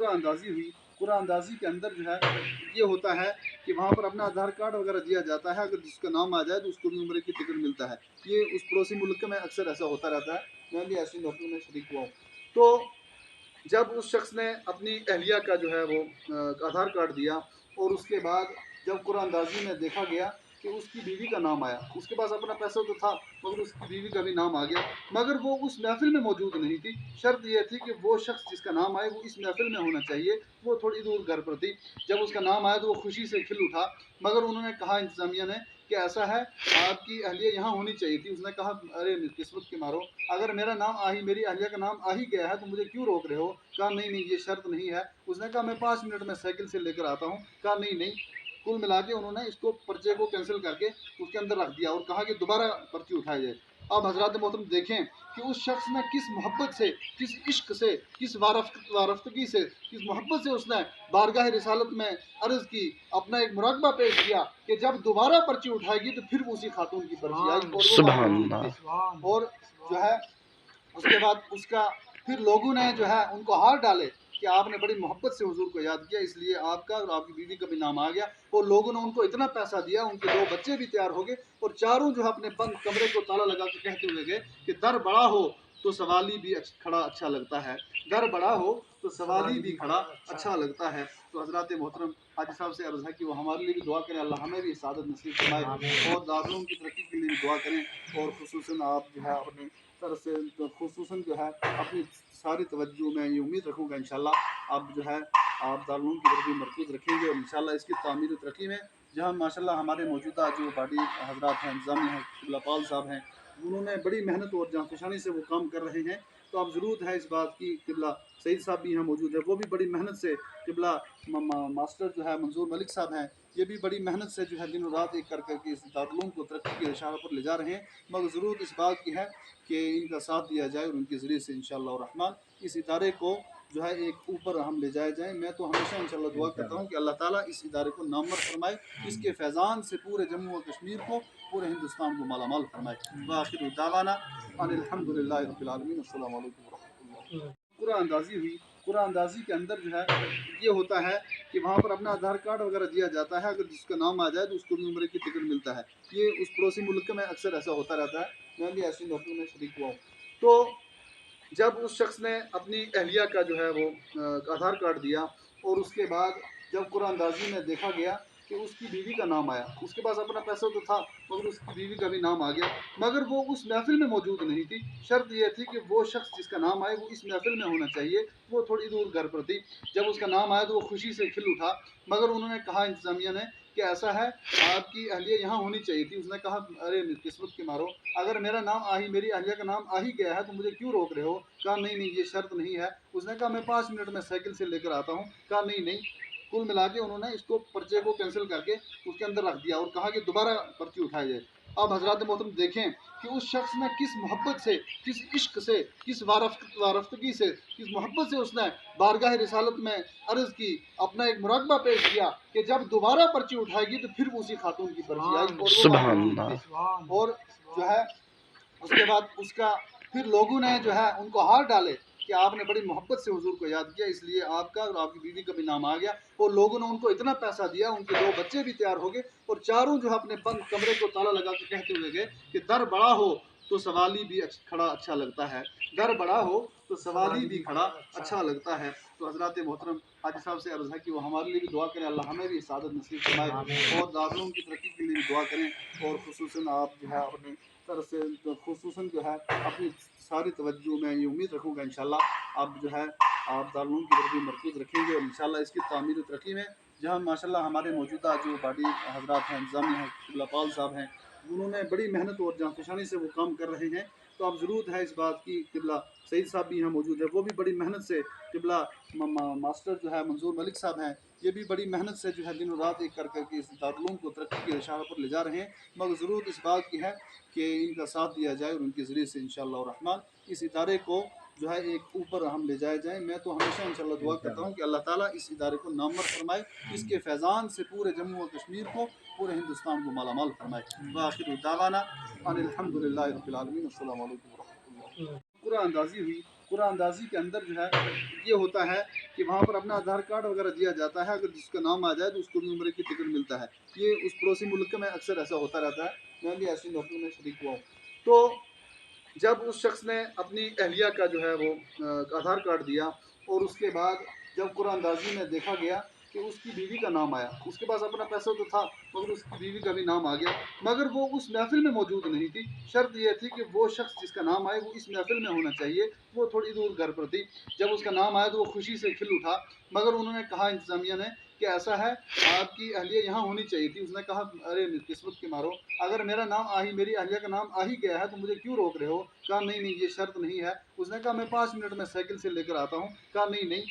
قرآن اندازی ہوئی، قرآن اندازی کے اندر جو ہے یہ ہوتا ہے کہ وہاں پر اپنا آدھار کارڈ وغیرہ دیا جاتا ہے، اگر جس کا نام آ جائے تو اس کو بھی عمرے کی ٹکٹ ملتا ہے۔ یہ اس پڑوسی ملک میں اکثر ایسا ہوتا رہتا ہے، میں بھی ایسی نوکری میں شریک ہوا ہوں۔ تو جب اس شخص نے اپنی اہلیہ کا جو ہے وہ آدھار کارڈ دیا، اور اس کے بعد جب قرآن اندازی میں دیکھا گیا کہ اس کی بیوی کا نام آیا، اس کے پاس اپنا پیسہ تو تھا مگر اس کی بیوی کا بھی نام آ گیا، مگر وہ اس محفل میں موجود نہیں تھی۔ شرط یہ تھی کہ وہ شخص جس کا نام آئے وہ اس محفل میں ہونا چاہیے، وہ تھوڑی دور گھر پر تھی۔ جب اس کا نام آیا تو وہ خوشی سے کھل اٹھا، مگر انہوں نے کہا انتظامیہ نے کہ ایسا ہے آپ کی اہلیہ یہاں ہونی چاہیے تھی۔ اس نے کہا ارے قسمت کے مارو، اگر میرا نام میری اہلیہ کا نام آ ہی گیا ہے تو مجھے کیوں روک رہے ہو؟ کہا نہیں یہ شرط نہیں ہے۔ اس نے کہا میں 5 منٹ میں سائیکل سے لے کر آتا ہوں۔ کہا نہیں۔ کل ملا کے انہوں نے اس کو پرچے کو کینسل کر کے اس کے اندر رکھ دیا اور کہا کہ دوبارہ پرچی اٹھائی جائے۔ اب حضرات محترم دیکھیں کہ اس شخص نے کس محبت سے، کس عشق سے، کس وارفتگی سے، کس محبت سے اس نے بارگاہ رسالت میں عرض کی، اپنا ایک مراقبہ پیش کیا کہ جب دوبارہ پرچی اٹھائے گی تو پھر اسی خاتون کی پرچی آئی اور وہ وہاں موجود تھی۔ اور جو ہے اس کے بعد اس کا پھر لوگوں نے جو ہے ان کو ہار ڈالے کہ آپ نے بڑی محبت سے حضور کو یاد کیا، اس لیے آپ کا اور آپ کی بیوی کا بھی نام آ گیا۔ اور لوگوں نے ان کو اتنا پیسہ دیا، ان کے 2 بچے بھی تیار ہو گئے، اور چاروں جو ہے اپنے بند کمرے کو تالا لگا کے کہتے ہوئے گئے کہ در بڑا ہو تو سوالی بھی کھڑا اچھا لگتا ہے، در بڑا ہو تو سوالی بھی کھڑا اچھا لگتا ہے۔ تو حضرات محترم حاجی صاحب سے عرض ہے کہ وہ ہمارے لیے بھی دعا کریں، اللہ ہمیں بھی سعادت نصیب فرمائے، اور دارالعلوم کی ترقی کے لیے بھی دعا کریں، اور خصوصاً آپ جو ہے اپنے طرف سے خصوصاً جو ہے اپنی ساری توجہ میں یہ امید رکھوں گا انشاءاللہ آپ جو ہے آپ دارالعلوم کی طرف بھی مرکوز رکھیں گے، اور انشاءاللہ اس کی تعمیر و ترقی میں جہاں ماشاءاللہ ہمارے موجودہ جو باڈی حضرات ہیں، انتظامیہ ہیں، قبلہ پال صاحب ہیں، انہوں نے بڑی محنت اور جانفشانی سے وہ کام کر رہے ہیں۔ تو اب ضرورت ہے اس بات کی، قبلہ سعید صاحب بھی یہاں موجود ہے، وہ بھی بڑی محنت سے، قبلہ ماسٹر جو ہے منظور ملک صاحب ہیں، یہ بھی بڑی محنت سے جو ہے دن و رات ایک کر کے اس دارالعلوم کو ترقی کی اشارہ پر لے جا رہے ہیں، مگر ضرورت اس بات کی ہے کہ ان کا ساتھ دیا جائے، اور ان کے ذریعے سے انشاءاللہ الرحمن اس ادارے کو جو ہے ایک اوپر ہم لے جائے جائیں۔ میں تو ہمیشہ انشاءاللہ دعا کرتا ہوں کہ اللہ تعالیٰ اس ادارے کو نامور فرمائے، اس کے فیضان سے پورے جموں و کشمیر کو، پورے ہندوستان کو مالا مال فرمائے۔ وآخر دعوانا ان الحمدللہ رب العالمین، السلام علیکم ورحمۃ اللہ۔ قرآن اندازی ہوئی، قرآن اندازی کے اندر جو ہے یہ ہوتا ہے کہ وہاں پر اپنا آدھار کارڈ وغیرہ دیا جاتا ہے، اگر جس کا نام آ جائے تو اس کو بھی عمرے کی ٹکٹ ملتا ہے۔ یہ اس پڑوسی ملک میں اکثر ایسا ہوتا رہتا ہے، میں بھی ایسی نوکری میں شریک ہوا ہوں۔ تو جب اس شخص نے اپنی اہلیہ کا جو ہے وہ آدھار کارڈ دیا، اور اس کے بعد جب قرآن اندازی میں دیکھا گیا کہ اس کی بیوی کا نام آیا، اس کے پاس اپنا پیسہ تو تھا مگر اس کی بیوی کا بھی نام آ گیا، مگر وہ اس محفل میں موجود نہیں تھی۔ شرط یہ تھی کہ وہ شخص جس کا نام آئے وہ اس محفل میں ہونا چاہیے، وہ تھوڑی دور گھر پر تھی۔ جب اس کا نام آیا تو وہ خوشی سے کھل اٹھا، مگر انہوں نے کہا انتظامیہ نے کہ ایسا ہے آپ کی اہلیہ یہاں ہونی چاہیے تھی۔ اس نے کہا ارے قسمت کے مارو، اگر میرا نام میری اہلیہ کا نام آ ہی گیا ہے تو مجھے کیوں روک رہے ہو؟ کہا نہیں یہ شرط نہیں ہے۔ اس نے کہا میں 5 منٹ میں سائیکل سے لے کر آتا ہوں۔ کہا نہیں۔ کل ملا کے انہوں نے اس کو پرچے کو کینسل کر کے اس کے اندر رکھ دیا اور کہا کہ دوبارہ پرچی اٹھائی جائے۔ اب حضرات محترم دیکھیں کہ اس شخص نے کس محبت سے، کس عشق سے، کس وارفتگی سے، کس محبت سے اس نے بارگاہ رسالت میں عرض کی، اپنا ایک مراقبہ پیش کیا کہ جب دوبارہ پرچی اٹھائے گی تو پھر اسی خاتون کی پرچی آئی اور وہ وہاں موجود تھی۔ اور جو ہے اس کے بعد اس کا پھر لوگوں نے جو ہے ان کو ہار ڈالے کہ آپ نے بڑی محبت سے حضور کو یاد کیا، اس لیے آپ کا اور آپ کی بیوی کا بھی نام آ گیا۔ اور لوگوں نے ان کو اتنا پیسہ دیا، ان کے 2 بچے بھی تیار ہو گئے، اور چاروں جو ہے اپنے بند کمرے کو تالا لگا کے کہتے ہوئے گئے کہ در بڑا ہو تو سوالی بھی کھڑا اچھا لگتا ہے، در بڑا ہو تو سوالی بھی کھڑا اچھا لگتا ہے۔ تو حضرات محترم حاجی صاحب سے عرض ہے کہ وہ ہمارے لیے بھی دعا کریں، اللہ ہمیں بھی سعادت نصیب فرمائے، اور دارالعلوم کی ترقی کے لیے بھی دعا کریں، اور خصوصاً آپ جو ہے اپنے طرف سے خصوصاً جو ہے اپنی ساری توجہ میں یہ امید رکھوں گا انشاءاللہ آپ جو ہے آپ دارالعلوم کی طرف بھی مرکوز رکھیں گے، اور انشاءاللہ اس کی تعمیر و ترقی میں جہاں ماشاءاللہ ہمارے موجودہ جو باڈی حضرات ہیں، انتظامیہ ہیں، قبلہ پال صاحب ہیں، انہوں نے بڑی محنت اور جانفشانی سے وہ کام کر رہے ہیں۔ تو اب ضرورت ہے اس بات کی، قبلہ سعید صاحب بھی یہاں موجود ہے، وہ بھی بڑی محنت سے، قبلہ ماسٹر جو ہے منظور ملک صاحب ہیں، یہ بھی بڑی محنت سے جو ہے دن و رات ایک کر کے اس دارالعلوم کو ترقی کی اشارہ پر لے جا رہے ہیں، مگر ضرورت اس بات کی ہے کہ ان کا ساتھ دیا جائے، اور ان کے ذریعے سے انشاءاللہ الرحمن اس ادارے کو جو ہے ایک اوپر ہم لے جائے جائیں۔ میں تو ہمیشہ انشاءاللہ دعا کرتا ہوں کہ اللہ تعالیٰ اس ادارے کو نامور فرمائے، اس کے فیضان سے پورے جموں و کشمیر کو، پورے ہندوستان کو مالا مال فرمائے۔ وآخر دعوانا ان الحمدللہ رب العالمین، السلام علیکم ورحمۃ اللہ۔ قرآن اندازی ہوئی، قرآن اندازی کے اندر جو ہے یہ ہوتا ہے کہ وہاں پر اپنا آدھار کارڈ وغیرہ دیا جاتا ہے، اگر جس کا نام آ جائے تو اس کو بھی عمرے کی ٹکٹ ملتا ہے۔ یہ اس پڑوسی ملک میں اکثر ایسا ہوتا رہتا ہے، میں بھی ایسی محفل میں شریک ہوا ہوں۔ تو جب اس شخص نے اپنی اہلیہ کا جو ہے وہ آدھار کارڈ دیا، اور اس کے بعد جب قرآن اندازی میں دیکھا گیا کہ اس کی بیوی کا نام آیا، اس کے پاس اپنا پیسہ تو تھا مگر اس کی بیوی کا بھی نام آ گیا، مگر وہ اس محفل میں موجود نہیں تھی۔ شرط یہ تھی کہ وہ شخص جس کا نام آئے وہ اس محفل میں ہونا چاہیے، وہ تھوڑی دور گھر پر تھی۔ جب اس کا نام آیا تو وہ خوشی سے کھل اٹھا، مگر انہوں نے کہا انتظامیہ نے کہ ایسا ہے آپ کی اہلیہ یہاں ہونی چاہیے تھی۔ اس نے کہا ارے قسمت کے مارو، اگر میرا نام میری اہلیہ کا نام آ ہی گیا ہے تو مجھے کیوں روک رہے ہو؟ کہا نہیں یہ شرط نہیں ہے۔ اس نے کہا میں 5 منٹ میں سائیکل سے لے کر آتا ہوں۔ کہا نہیں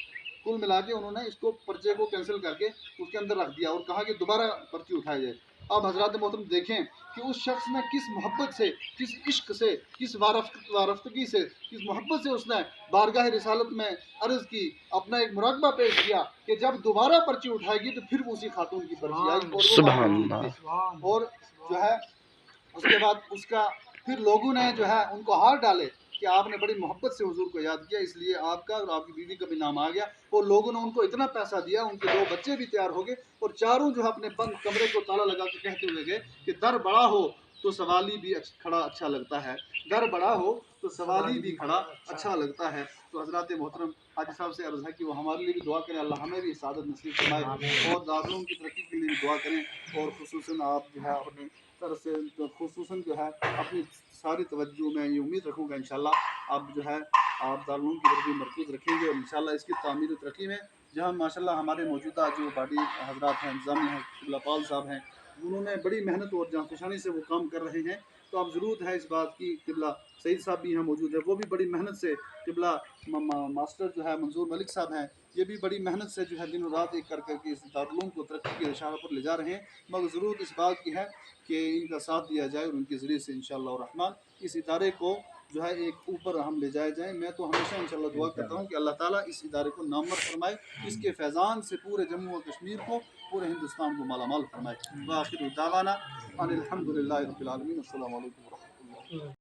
کل ملا کے انہوں نے اس کو پرچے کو کینسل کر کے اس کے اندر رکھ دیا اور کہا کہ دوبارہ پرچی اٹھائی جائے۔ اب حضرات محترم دیکھیں کہ اس شخص نے کس محبت سے، کس عشق سے، کس وارفتگی سے، کس محبت سے اس نے بارگاہ رسالت میں عرض کی، اپنا ایک مراقبہ پیش کیا کہ جب دوبارہ پرچی اٹھائے گی تو پھر اسی خاتون کی پرچی آئی اور وہ وہاں موجود تھی۔ اور جو ہے اس کے بعد اس کا پھر لوگوں نے جو ہے ان کو ہار ڈالے کہ آپ نے بڑی محبت سے حضور کو یاد کیا، اس لیے آپ کا اور آپ کی بیوی کا بھی نام آ گیا۔ اور لوگوں نے ان کو اتنا پیسہ دیا، ان کے 2 بچے بھی تیار ہو گئے، اور چاروں جو ہے اپنے بند کمرے کو تالا لگا کے کہتے ہوئے گئے کہ در بڑا ہو تو سوالی بھی کھڑا اچھا لگتا ہے، در بڑا ہو تو سوالی بھی کھڑا اچھا لگتا ہے۔ تو حضرات محترم حاجی صاحب سے عرض ہے کہ وہ ہمارے لیے بھی دعا کریں، اللہ ہمیں بھی سعادت نصیب فرمائے، اور دارالعلوم کی ترقی کے لیے بھی دعا کریں، اور خصوصاً آپ جو ہے اپنی طرف سے خصوصاً جو ہے اپنی ساری توجہ میں یہ امید رکھوں گا انشاءاللہ آپ جو ہے آپ دارالعلوم کی طرف بھی مرکوز رکھیں گے، اور انشاءاللہ اس کی تعمیر و ترقی میں جہاں ماشاءاللہ ہمارے موجودہ جو باڈی حضرات ہیں، انتظامیہ ہیں، قبلہ پال صاحب ہیں، انہوں نے بڑی محنت اور جانفشانی سے وہ کام کر رہے ہیں۔ تو اب ضرورت ہے اس بات کی، قبلہ سعید صاحب بھی یہاں موجود ہے، وہ بھی بڑی محنت سے، قبلہ ماسٹر جو ہے منظور ملک صاحب ہیں، یہ بھی بڑی محنت سے جو ہے دن و رات ایک کر کے اس دارالعلوم کو ترقی کی رشاہ پر لے جا رہے ہیں، مگر ضرورت اس بات کی ہے کہ ان کا ساتھ دیا جائے، اور ان کے ذریعے سے انشاءاللہ الرحمن اس ادارے کو جو ہے ایک اوپر ہم لے جائے جائیں۔ میں تو ہمیشہ انشاءاللہ دعا کرتا ہوں کہ اللہ تعالیٰ اس ادارے کو نامور فرمائے، اس کے فیضان سے پورے جموں و کشمیر کو، پورے ہندوستان کو مالا مال فرمائے۔ وآخر دعوانا ان الحمد للہ رب العالمین۔ السلام علیکم ورحمۃ اللہ۔